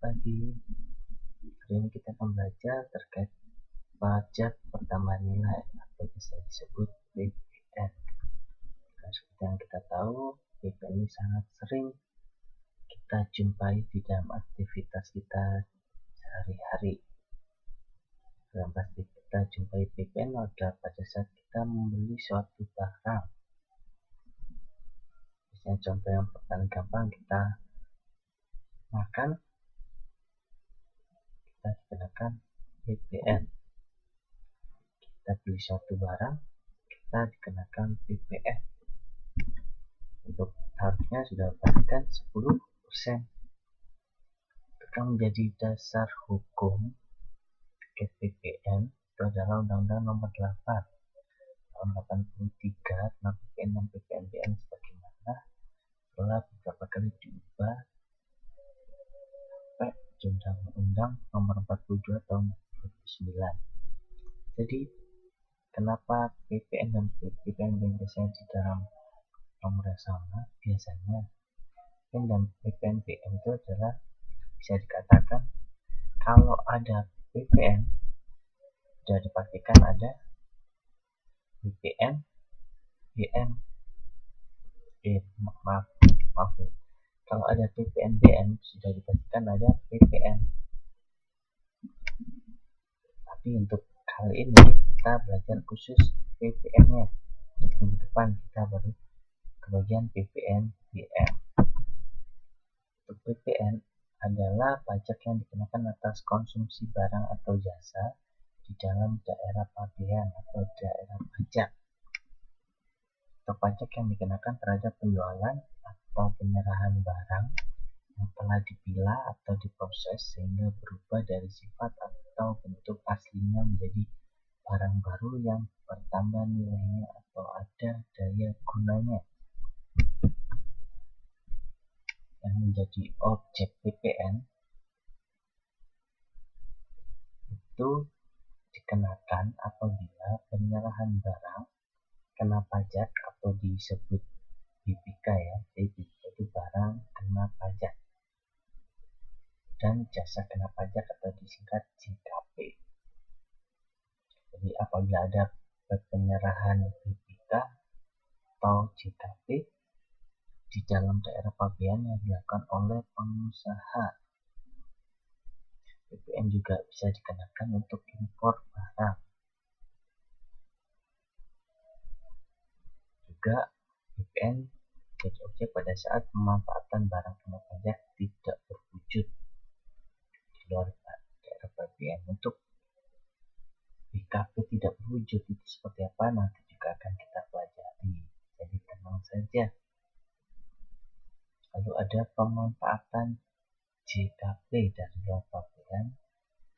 pagi. Hari ini kita akan belajar terkait pajak pertambahan nilai atau bisa disebut PPN. Nah, seperti yang kita tahu, PPN ini sangat sering kita jumpai di dalam aktivitas kita sehari-hari. Yang pasti kita jumpai PPN adalah pada saat kita membeli suatu barang. Misalnya contoh yang paling gampang, kita makan, kita dikenakan PPN. Kita beli suatu barang, kita dikenakan PPN. Untuk tarifnya sudah pastikan 10%. Itu kan menjadi dasar hukum terkait PPN itu adalah Undang-Undang Nomor 8 tahun 83 tentang PPN dan PPNBM sebagaimana telah beberapa kali diubah sampai Undang-Undang Nomor 42 tahun 2009. Jadi kenapa PPN dan PPNBM biasanya di dalam nomor yang sama? Biasanya PPN dan PPNBM itu adalah bisa dikatakan kalau ada PPN sudah dipastikan ada PPN BM. Maaf kalau ada PPNBM sudah dipastikan ada PPN. Tapi untuk kali ini kita belajar khusus PPN nya. Untuk minggu depan kita baru ke bagian PPN BM. Untuk PPN adalah pajak yang dikenakan atas konsumsi barang atau jasa di dalam daerah pabean atau daerah pajak, atau pajak yang dikenakan terhadap penjualan atau penyerahan barang yang telah dipilah atau diproses sehingga berubah dari sifat atau bentuk aslinya menjadi barang baru yang bertambah nilainya atau ada daya gunanya. Yang menjadi objek PPN itu dikenakan apabila penyerahan barang kena pajak atau disebut BPK ya. Jadi itu barang kena pajak, dan jasa kena pajak atau disingkat JKP. Jadi apabila ada penyerahan BPK atau JKP di dalam daerah pabean yang dilakukan oleh pengusaha, PPN juga bisa dikenakan untuk impor barang. Juga PPN jadi objek pada saat pemanfaatan barang kena pajak tidak berwujud di luar daerah pabean. Untuk BKP tidak berwujud itu seperti apa nanti juga akan kita pelajari, jadi tenang saja. Lalu ada pemanfaatan JKP dari luar pabean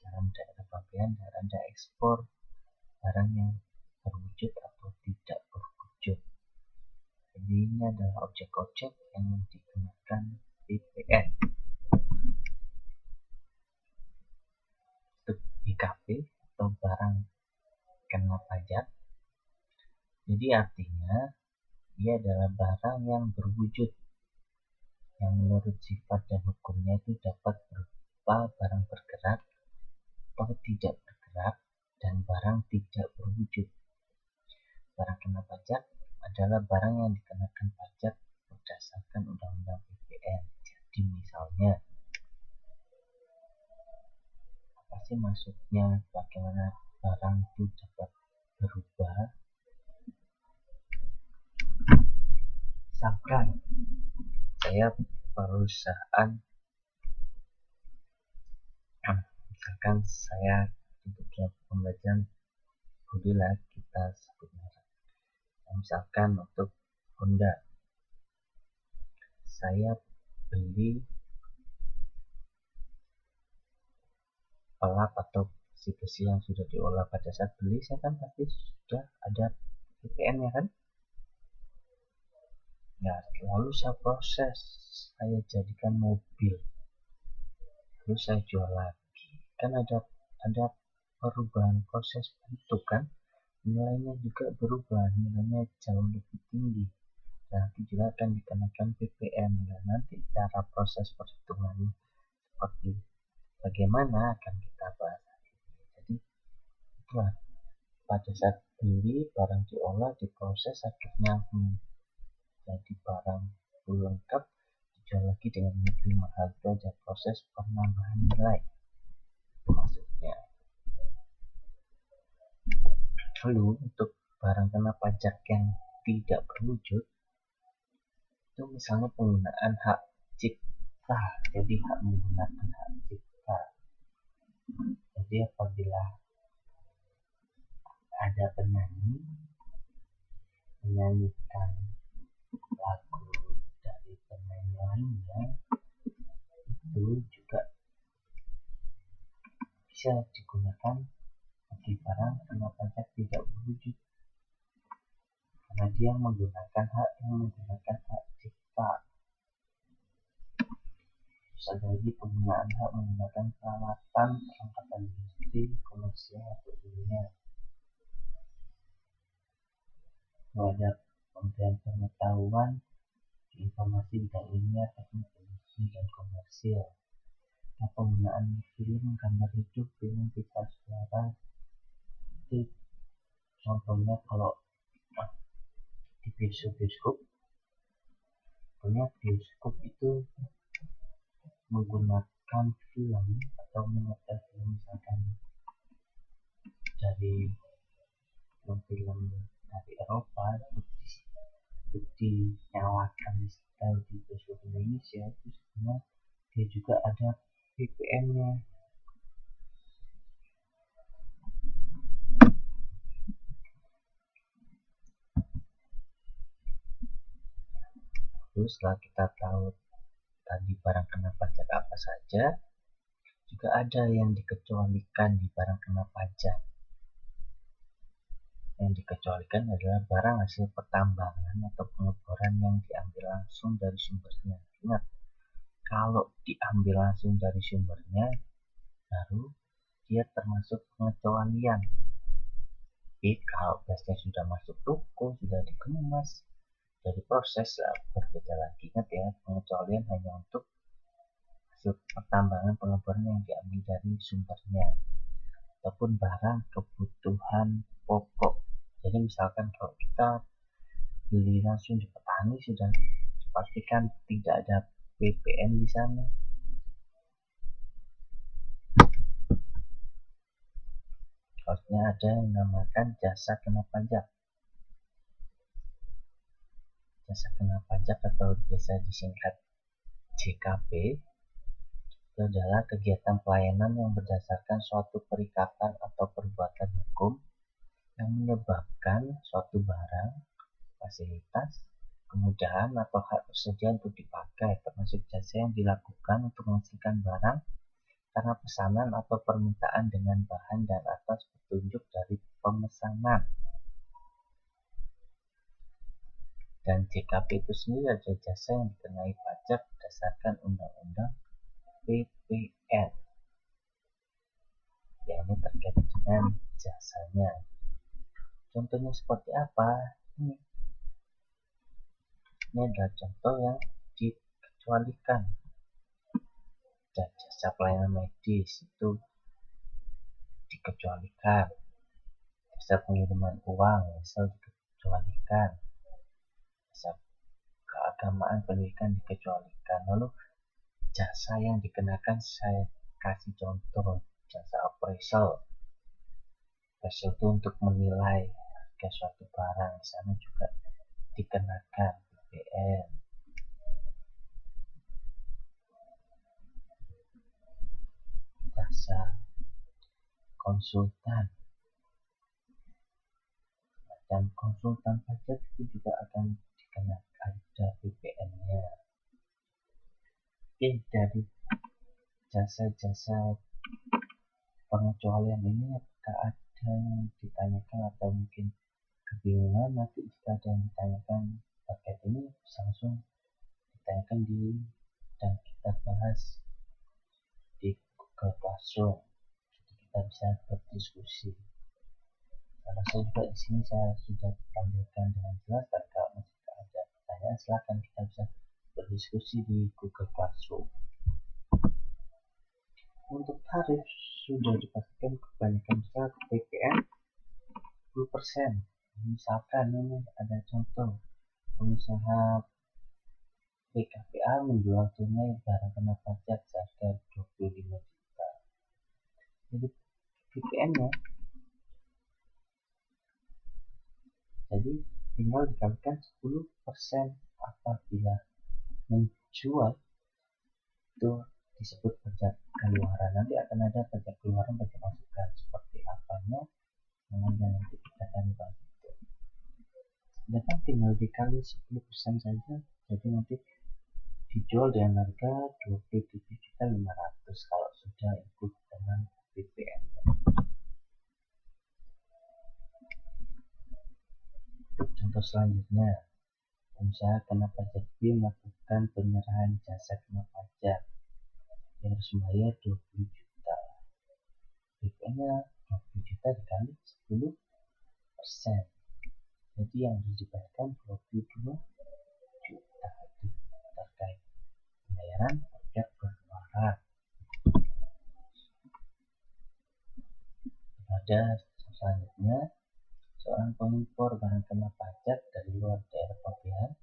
dalam daerah pabean dan ada ekspor barang yang berwujud atau tidak berwujud. Jadi ini adalah objek-objek yang dikenakan PPN. Untuk BKP atau barang kena pajak, jadi artinya dia adalah barang yang berwujud, yang menurut sifat dan hukumnya itu dapat berupa barang bergerak atau tidak bergerak dan barang tidak berwujud. Barang kena pajak adalah barang yang dikenakan pajak berdasarkan undang-undang PPN. Jadi misalnya, apa sih maksudnya bagaimana barang itu dapat berubah? Misalkan saya perusahaan, misalkan saya untuk pembelajaran budaya kita sebut merek. Misalkan untuk Honda, saya beli pelap atau besi-besi yang sudah diolah. Pada saat beli saya kan pasti sudah ada PPN ya kan. Ya, lalu saya proses, saya jadikan mobil, lalu saya jual lagi, kan ada perubahan proses bentuk kan, nilainya juga berubah, nilainya jauh lebih tinggi, dan nanti juga akan dikenakan PPN. Dan nanti cara proses perhitungannya seperti bagaimana akan kita bahas hari ini. Jadi itulah, pada saat beli barang diolah, diproses, akhirnya jadi barang full lengkap, dijual lagi dengan lebih mahal. Itu aja proses penambahan nilai, itu maksudnya. Lalu untuk barang kena pajak yang tidak berwujud, itu misalnya penggunaan hak cipta. Jadi hak menggunakan hak cipta. Jadi apabila ada penyanyi menyanyikan lagu dari penyanyi lainnya, itu juga bisa digunakan bagi barang kena pajak tidak berwujud, karena dia menggunakan hak cipta. Terus ada lagi penggunaan hak menggunakan peralatan perlengkapan industri, komersial atau ilmiah. Ada pemberian pengetahuan, informasi bidang ilmiah, teknik industri dan komersial. Nah, penggunaan film, gambar hidup, film, pita suara, itu contohnya kalau di bioskop, punya bioskop itu menggunakan film atau menyetel film, misalkan dari film dari Eropa untuk dinyalakan setel di bioskop Indonesia, itu sebenarnya dia juga ada VPN-nya. Terus setelah kita tahu tadi barang kena pajak apa saja, juga ada yang dikecualikan di barang kena pajak. Yang dikecualikan adalah barang hasil pertambangan atau pengeboran yang diambil langsung dari sumbernya. Ingat, kalau diambil langsung dari sumbernya, baru dia termasuk pengecualian. Tapi kalau gasnya sudah masuk toko, sudah dikemas, dari proses, berbeda lagi. Ingat ya, pengecualian hanya untuk hasil pertambangan pengeboran yang diambil dari sumbernya, ataupun barang kebutuhan pokok. Jadi misalkan kalau kita beli langsung di petani, sudah dipastikan tidak ada PPN di sana. Harusnya ada yang dinamakan jasa kena pajak. Jasa kena pajak atau biasa disingkat JKP itu adalah kegiatan pelayanan yang berdasarkan suatu perikatan atau perbuatan hukum yang menyebabkan suatu barang, fasilitas, kemudahan atau hak tersedia untuk dipakai, termasuk jasa yang dilakukan untuk menghasilkan barang karena pesanan atau permintaan dengan bahan dan atas petunjuk dari pemesanan. Dan JKP itu sendiri adalah jasa yang dikenai pajak berdasarkan Undang-Undang PPN. Ya, ini terkait dengan jasanya. Contohnya seperti apa? Ini adalah contoh yang dikecualikan. Dan jasa pelayanan medis itu dikecualikan. Jasa pengiriman uang misal dikecualikan. Jasa keagamaan pendidikan dikecualikan. Lalu jasa yang dikenakan saya kasih contoh, jasa appraisal. Appraisal itu untuk menilai harga suatu barang, di sana juga dikenakan PPN. Jasa konsultan dan konsultan pajak itu juga akan dikenakan ada PPN-nya. Oke, dari jasa-jasa pengecualian ini apakah ada yang ditanyakan atau mungkin kebingungan? Nanti jika ada yang ditanyakan terkait ini bisa langsung ditanyakan dan kita bahas di Google Classroom, jadi kita bisa berdiskusi. Karena saya juga di sini saya sudah tampilkan dengan jelas. Kalau masih ada pertanyaan, silahkan kita bisa berdiskusi di Google Classroom. Untuk tarif sudah dipastikan kebanyakan besar PPN 10%. Misalkan ini ada contoh pengusaha PKPA menjual tunai barang kena pajak seharga 25 juta. Jadi PPN-nya jadi tinggal dikalikan 10% apabila menjual itu disebut pajak keluaran. Nanti akan ada pajak keluaran, pajak masukan, seperti apanya namanya nanti kita akan bahas itu. Dan tinggal dikali 10% saja, jadi nanti dijual dengan harga 27.500.000 kalau sudah ikut dengan PPN. Untuk contoh selanjutnya, pengusaha kena pajak B melakukan penyerahan jasa kena pajak yang harus membayar 20 juta. PPN-nya 20 juta dikali 10%. Jadi yang harus dibayarkan 22 juta itu terkait pembayaran pajak berkeluaran. Pada selanjutnya, seorang pengimpor barang kena pajak dari luar daerah pemilihan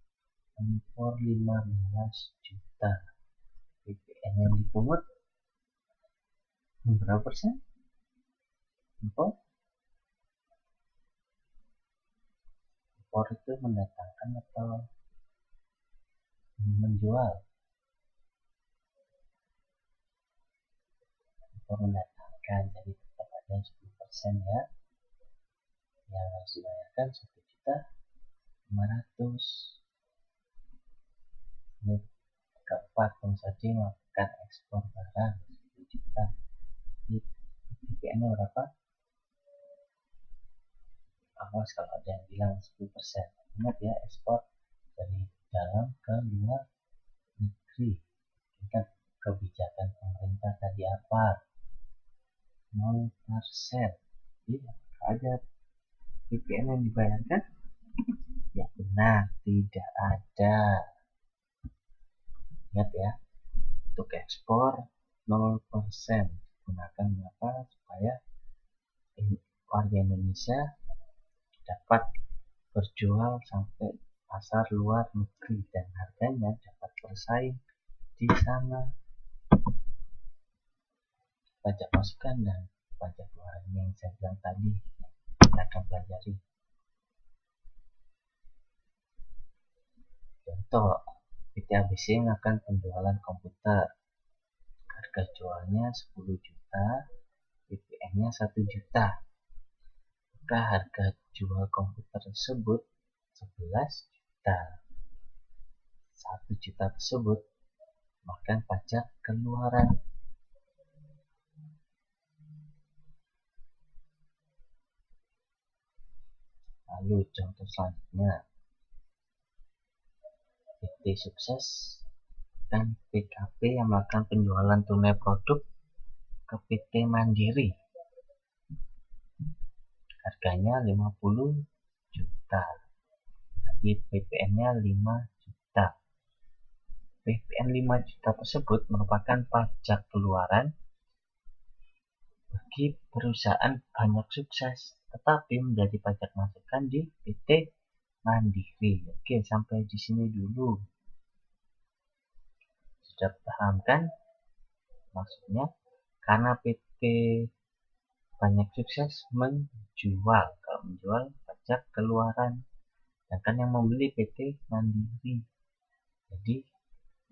mengimpor 15 juta. PPN yang dipungut berapa persen? Impor itu mendatangkan atau menjual? Impor mendatangkan, jadi tetap ada 10% ya yang harus dibayarkan 1.500.000. Keempat, pengusaha melakukan ekspor barang 10 juta. PPN-nya berapa? Awas kalau ada yang bilang 10%. Ingat ya, ekspor dari dalam ke luar negeri. Ingat kebijakan pemerintah tadi apa? 0%. Jadi ada PPN yang dibayarkan? Ya benar, tidak ada. Ingat ya, untuk ekspor 0%. Gunakan apa supaya warga Indonesia dapat berjual sampai pasar luar negeri dan harganya dapat bersaing di sana. Pajak masukan dan pajak keluaran yang saya bilang tadi kita akan pelajari. Contoh, PT ABC akan penjualan komputer, harga jualnya 10 juta, PPN-nya 1 juta. Maka harga jual komputer tersebut 11 juta. 1 juta tersebut makan pajak keluaran. Lalu contoh selanjutnya, PT Sukses dan PKP yang melakukan penjualan tunai produk ke PT Mandiri. Harganya 50 juta. Jadi PPN-nya 5 juta. PPN 5 juta tersebut merupakan pajak keluaran bagi perusahaan banyak sukses, tetapi menjadi pajak masukan di PT Mandiri. Oke, sampai di sini dulu. Sudah paham kan maksudnya? Karena PT banyak sukses menjual, kalau menjual pajak keluaran, sedangkan yang membeli PT Mandiri. Jadi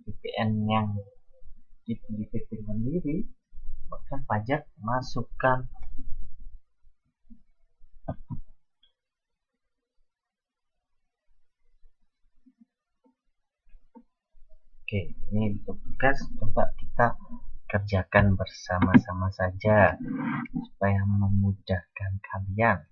PPN yang dibeli PT Mandiri bukan pajak masukan. Oke, ini untuk tugas, coba kita kerjakan bersama-sama saja supaya memudahkan kalian.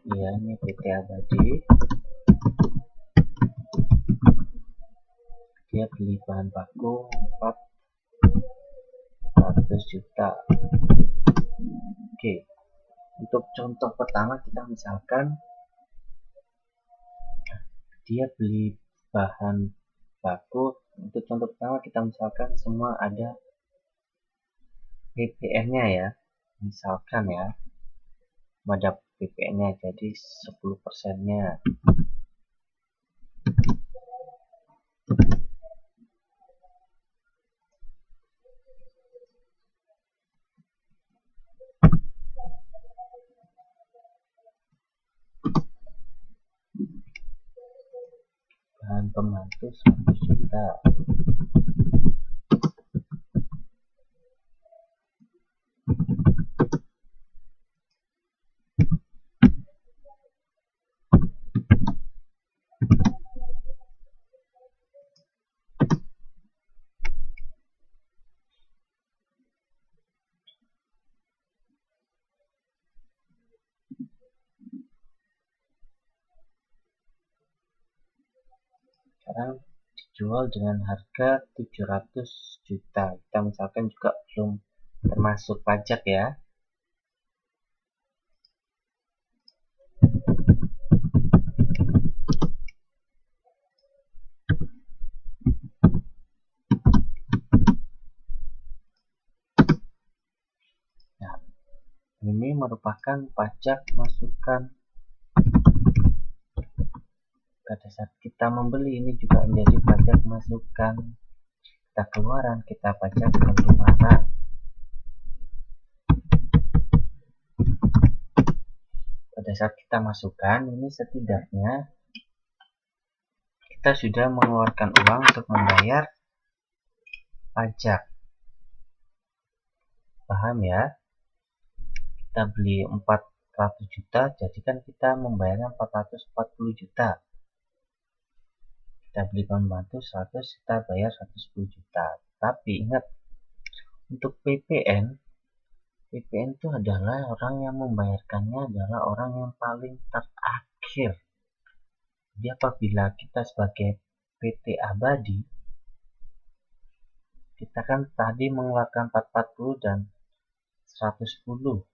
Ya, ini PT Abadi. Dia beli bahan baku 400 juta. Oke, untuk untuk contoh pertama kita misalkan dia beli bahan baku. Untuk contoh pertama kita misalkan semua ada PPN nya ya, misalkan ya ada PPN nya jadi 10% nya. Bahan pembantu 100 juta. Sekarang dijual dengan harga 700 juta. Kita misalkan juga belum termasuk pajak ya. Nah, ini merupakan pajak masukan. Pada saat kita membeli ini juga menjadi pajak masukan. Kita keluaran, kita pajak keluaran. Pada saat kita masukkan ini setidaknya kita sudah mengeluarkan uang untuk membayar pajak. Paham ya? Kita beli 400 juta, jadi kan kita membayarnya 440 juta. Kita beli pembantu 100, kita bayar 110 juta. Tapi ingat, untuk PPN itu adalah orang yang membayarkannya adalah orang yang paling terakhir. Jadi apabila kita sebagai PT Abadi, kita kan tadi mengeluarkan 440 dan 110,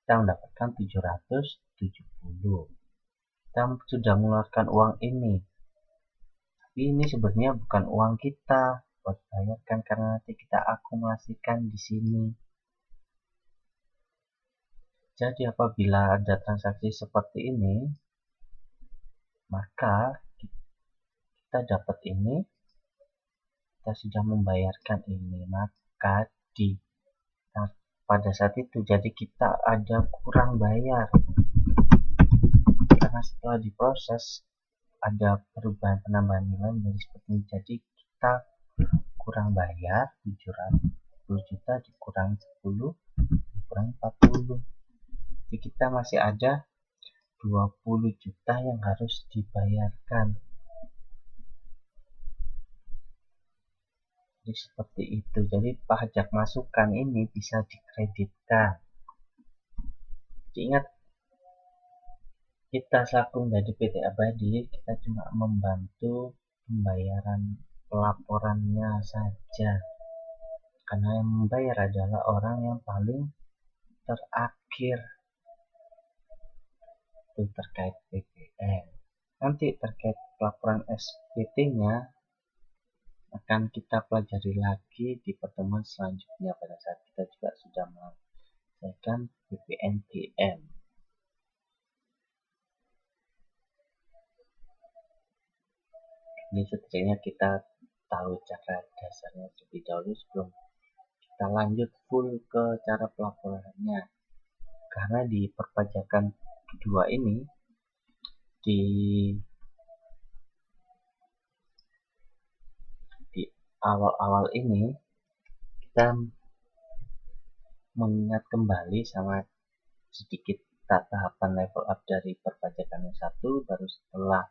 kita mendapatkan 770. Kita sudah mengeluarkan uang ini. Ini sebenarnya bukan uang kita buat bayarkan karena nanti kita akumulasikan di sini. Jadi apabila ada transaksi seperti ini, maka kita dapat ini, kita sudah membayarkan ini, maka pada saat itu jadi kita ada kurang bayar karena setelah diproses ada perubahan penambahan nilai menjadi seperti ini. Jadi kita kurang bayar 710 juta dikurangi 10 dikurangi 40, jadi kita masih ada 20 juta yang harus dibayarkan. Jadi seperti itu. Jadi pajak masukan ini bisa dikreditkan. Jadi ingat, kita selaku menjadi PT Abadi, kita cuma membantu pembayaran pelaporannya saja, karena yang membayar adalah orang yang paling terakhir. Itu terkait PPN. Nanti terkait pelaporan SPT nya akan kita pelajari lagi di pertemuan selanjutnya pada saat kita juga sudah menyelesaikan PPNBM. Ini setidaknya kita tahu cara dasarnya terlebih dahulu sebelum kita lanjut full ke cara pelaporannya. Karena di perpajakan kedua ini, di awal-awal ini kita mengingat kembali sama sedikit tahapan level up dari perpajakan yang satu, baru setelah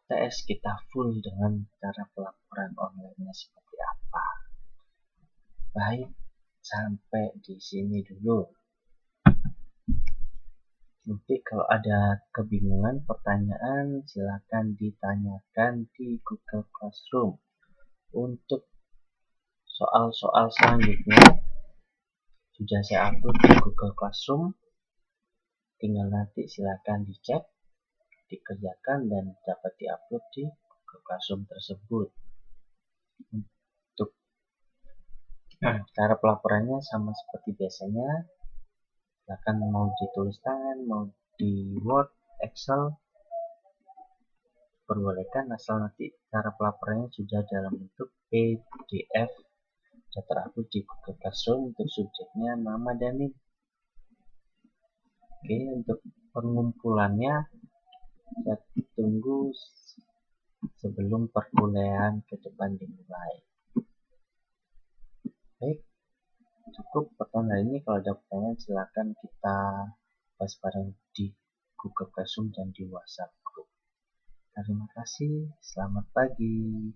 tes kita full dengan cara pelaporan online-nya seperti apa. Baik, sampai di sini dulu. Nanti kalau ada kebingungan, pertanyaan, silakan ditanyakan di Google Classroom. Untuk soal-soal selanjutnya, sudah saya upload di Google Classroom. Tinggal nanti silakan dicek, dikerjakan, dan dapat diupload di Google Classroom tersebut. Untuk cara pelaporannya sama seperti biasanya, silakan mau ditulis tangan, mau di Word, Excel, perbolehkan asal nanti cara pelaporannya sudah dalam bentuk PDF sudah terupload di Google Classroom untuk subjeknya, nama, dan NIM. Oke, untuk pengumpulannya saya tunggu sebelum perkuliahan ke depan dimulai. Baik, cukup pertemuan hari ini. Kalau ada pertanyaan silakan kita bahas bareng di Google Classroom dan di WhatsApp group. Terima kasih, selamat pagi.